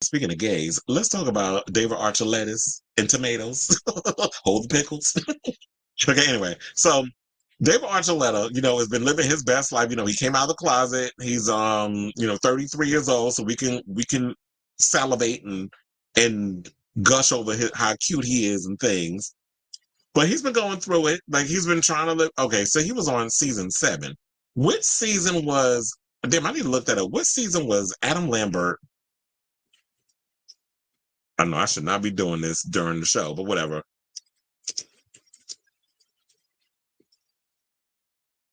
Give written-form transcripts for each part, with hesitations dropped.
speaking of gays, let's talk about David Archuletta and tomatoes. Hold the pickles. Okay, anyway, so David Archuletta, has been living his best life. He came out of the closet. He's 33 years old, so we can salivate and gush over how cute he is and things. But he's been going through it. Like he's been trying to live. Okay, so he was on season 7. Which season was? Damn, I need to look that up. What season was Adam Lambert? I know I should not be doing this during the show, but whatever.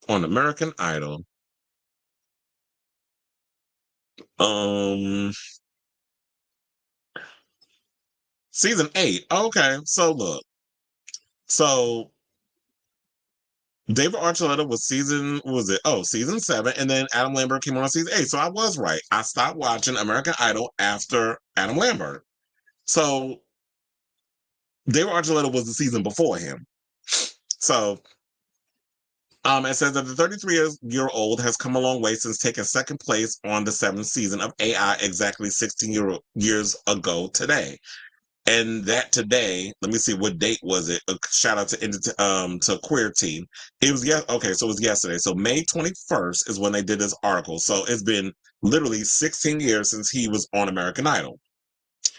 On American Idol. Um, Season 8. Okay, so look. So David Archuleta was season 7, and then Adam Lambert came on season 8. So I was right. I stopped watching American Idol after Adam Lambert. So David Archuleta was the season before him. So it says that the 33-year-old has come a long way since taking second place on the 7th season of AI exactly 16 years ago today. And that today, let me see, what date was it? A shout out to Queer Team. It was so it was yesterday. So May 21st is when they did this article. So it's been literally 16 years since he was on American Idol.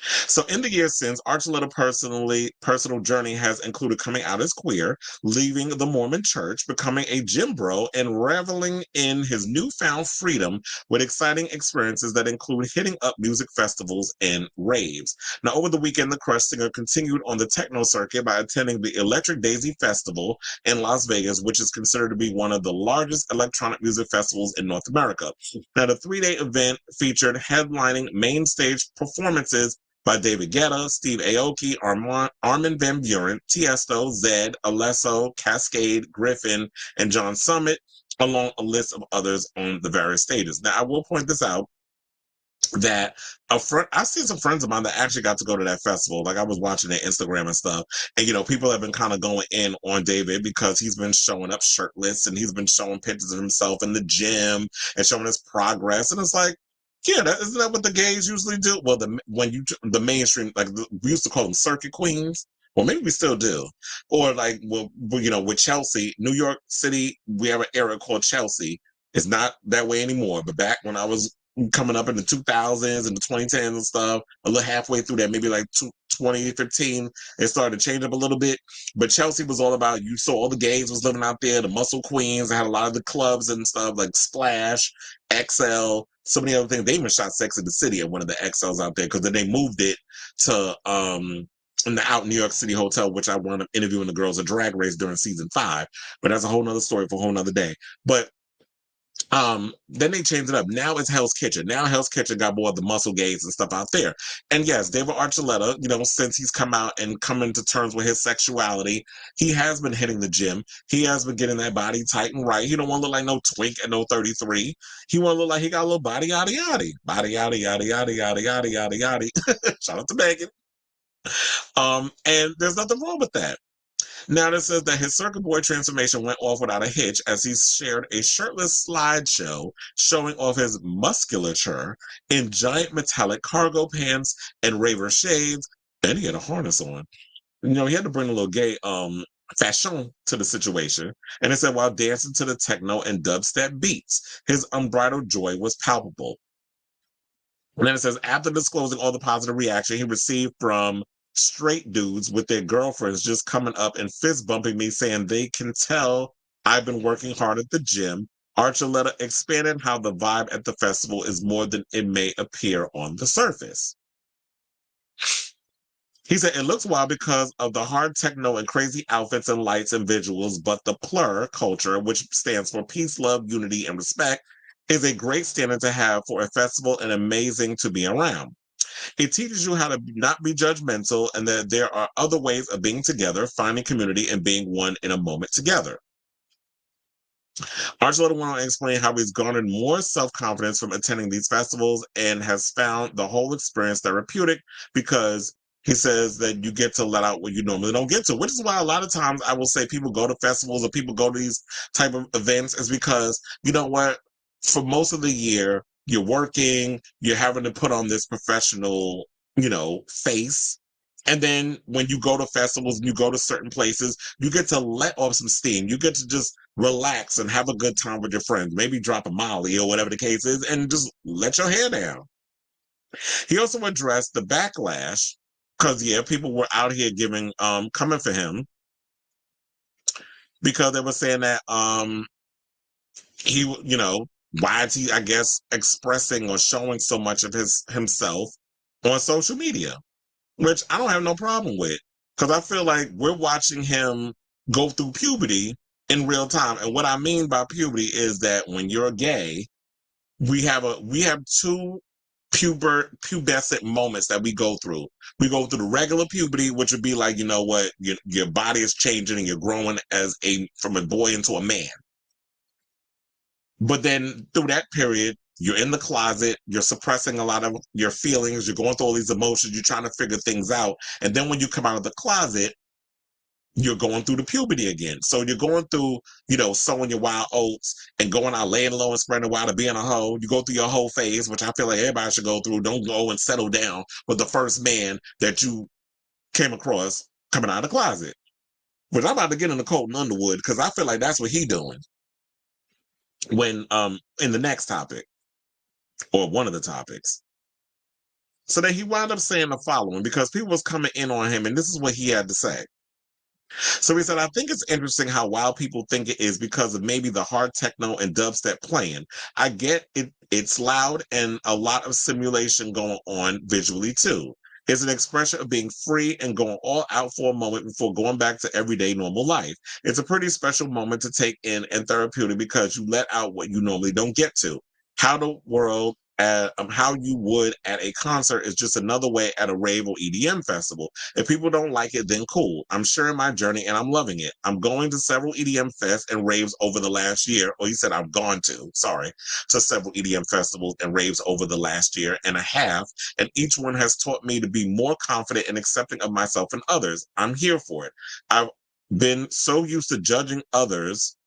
So in the years since, Archuleta's personal journey has included coming out as queer, leaving the Mormon church, becoming a gym bro, and reveling in his newfound freedom with exciting experiences that include hitting up music festivals and raves. Now, over the weekend, the Crush singer continued on the techno circuit by attending the Electric Daisy Festival in Las Vegas, which is considered to be one of the largest electronic music festivals in North America. Now, the 3-day event featured headlining main stage performances by David Guetta, Steve Aoki, Armin van Buuren, Tiesto, Zedd, Alesso, Cascade, Griffin, and John Summit, along a list of others on the various stages. Now, I will point this out that I've seen some friends of mine that actually got to go to that festival. Like I was watching their Instagram and stuff, and people have been kind of going in on David because he's been showing up shirtless and he's been showing pictures of himself in the gym and showing his progress, and it's like, yeah, isn't that what the gays usually do? Well, the mainstream, like we used to call them circuit queens, or maybe we still do, or like with Chelsea, New York City, we have an area called Chelsea. It's not that way anymore, but back when I was coming up in the 2000s and the 2010s and stuff, a little halfway through that, maybe like 2015, it started to change up a little bit. But Chelsea was all about, you saw all the gays was living out there, the muscle queens. They had a lot of the clubs and stuff like Splash, XL, so many other things. They even shot Sex in the City at one of the XLs out there, because then they moved it to in the Out New York City Hotel, which I wound up interviewing the girls at Drag Race during season 5. But that's a whole nother story for a whole nother day. But then they changed it up. Now it's Hell's Kitchen. Now Hell's Kitchen got more of the muscle gays and stuff out there. And yes, David Archuleta, since he's come out and come into terms with his sexuality, he has been hitting the gym. He has been getting that body tight and right. He don't want to look like no twink at no 33. He want to look like he got a little body yaddy yaddy. Body yaddy yaddy yaddy yaddy yaddy yaddy yaddy. Shout out to Megan. And there's nothing wrong with that. Now, this says that his circuit board transformation went off without a hitch as he shared a shirtless slideshow showing off his musculature in giant metallic cargo pants and raver shades, and he had a harness on. He had to bring a little gay fashion to the situation, and it said while dancing to the techno and dubstep beats, his unbridled joy was palpable. And then it says, after disclosing all the positive reaction he received from straight dudes with their girlfriends just coming up and fist bumping me saying they can tell I've been working hard at the gym, Archuleta expanded how the vibe at the festival is more than it may appear on the surface. He said, it looks wild because of the hard techno and crazy outfits and lights and visuals, but the plur culture, which stands for peace, love, unity, and respect, is a great standard to have for a festival and amazing to be around. It teaches you how to not be judgmental and that there are other ways of being together, finding community, and being one in a moment together. Archuleta went on to explain how he's garnered more self-confidence from attending these festivals and has found the whole experience therapeutic because he says that you get to let out what you normally don't get to, which is why a lot of times I will say people go to festivals or people go to these type of events is because, you know what, for most of the year, you're working, you're having to put on this professional, face. And then when you go to festivals and you go to certain places, you get to let off some steam. You get to just relax and have a good time with your friends. Maybe drop a Molly or whatever the case is and just let your hair down. He also addressed the backlash because, yeah, people were out here coming for him because they were saying that he, why is he, I guess, expressing or showing so much of himself on social media, which I don't have no problem with because I feel like we're watching him go through puberty in real time. And what I mean by puberty is that when you're gay, we have two pubescent moments that we go through. We go through the regular puberty, which would be like, your body is changing and you're growing from a boy into a man. But then through that period, you're in the closet, you're suppressing a lot of your feelings, you're going through all these emotions, you're trying to figure things out. And then when you come out of the closet, you're going through the puberty again. So you're going through, sowing your wild oats and going out laying low and spreading wild to being a hoe. You go through your whole phase, which I feel like everybody should go through. Don't go and settle down with the first man that you came across coming out of the closet. But I'm about to get into Colton Underwood because I feel like that's what he doing when in the next topic or one of the topics. So then he wound up saying the following because people was coming in on him, and this is what he had to say. So he said, I think it's interesting how wild people think it is because of maybe the hard techno and dubstep playing. I get it. It's loud and a lot of simulation going on visually too. It's an expression of being free and going all out for a moment before going back to everyday normal life. It's a pretty special moment to take in and therapeutic because you let out what you normally don't get to. How you would at a concert is just another way at a rave or EDM festival. If people don't like it, then cool. I'm sharing my journey and I'm loving it. I'm going to several EDM fests and raves over the last year. Or he said I've gone to several EDM festivals and raves over the last year and a half. And each one has taught me to be more confident and accepting of myself and others. I'm here for it. I've been so used to judging others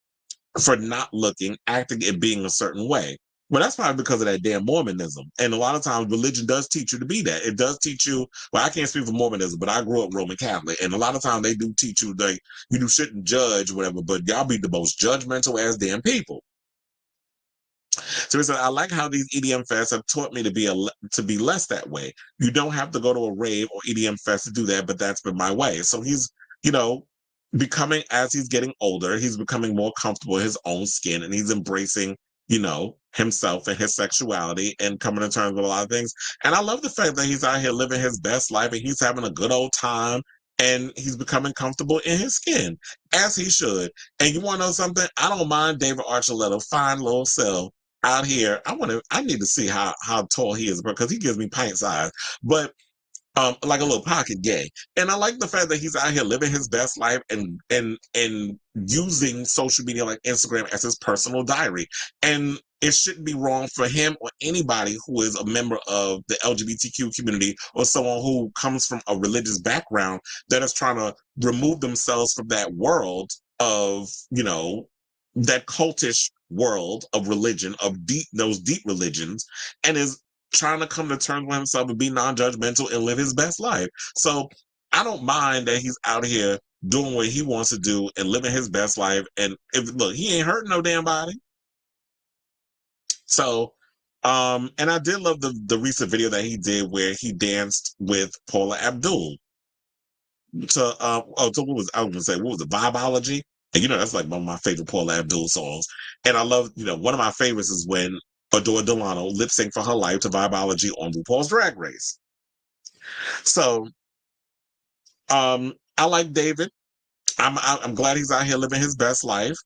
for not looking, acting, and being a certain way. Well, that's probably because of that damn Mormonism. And a lot of times religion does teach you to be that. It does teach you, well, I can't speak for Mormonism, but I grew up Roman Catholic. And a lot of times they do teach you that you shouldn't judge, whatever, but y'all be the most judgmental ass damn people. So he said, I like how these EDM fests have taught me to be less that way. You don't have to go to a rave or EDM fest to do that, but that's been my way. So he's, becoming, as he's getting older, he's becoming more comfortable in his own skin and he's embracing, himself and his sexuality and coming to terms with a lot of things. And I love the fact that he's out here living his best life and he's having a good old time and he's becoming comfortable in his skin, as he should. And you want to know something? I don't mind David Archuletta, fine little self out here. I need to see how tall he is because he gives me pint size. But like a little pocket gay. And I like the fact that he's out here living his best life and using social media like Instagram as his personal diary. And it shouldn't be wrong for him or anybody who is a member of the LGBTQ community or someone who comes from a religious background that is trying to remove themselves from that world of, that cultish world of religion, of those deep religions, and is trying to come to terms with himself and be non-judgmental and live his best life. So I don't mind that he's out here doing what he wants to do and living his best life. And he ain't hurting no damn body. So, and I did love the recent video that he did where he danced with Paula Abdul what was it, Vibology? And that's like one of my favorite Paula Abdul songs. And I love, one of my favorites is when Adore Delano lip sync for her life to Vibology on RuPaul's Drag Race. So, I like David. I'm glad he's out here living his best life.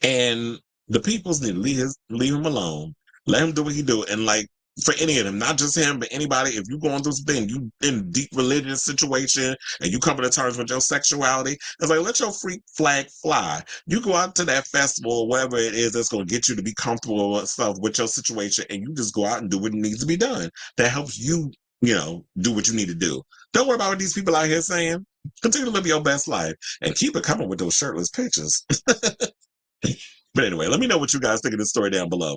And the peoples need to leave him alone. Let him do what he do. And like for any of them, not just him, but anybody, if you're going through something, you in a deep religious situation and you come to terms with your sexuality, it's like, let your freak flag fly. You go out to that festival or whatever it is that's going to get you to be comfortable with stuff with your situation, and you just go out and do what needs to be done. That helps you, do what you need to do. Don't worry about what these people out here saying. Continue to live your best life and keep it coming with those shirtless pictures. But anyway, let me know what you guys think of this story down below.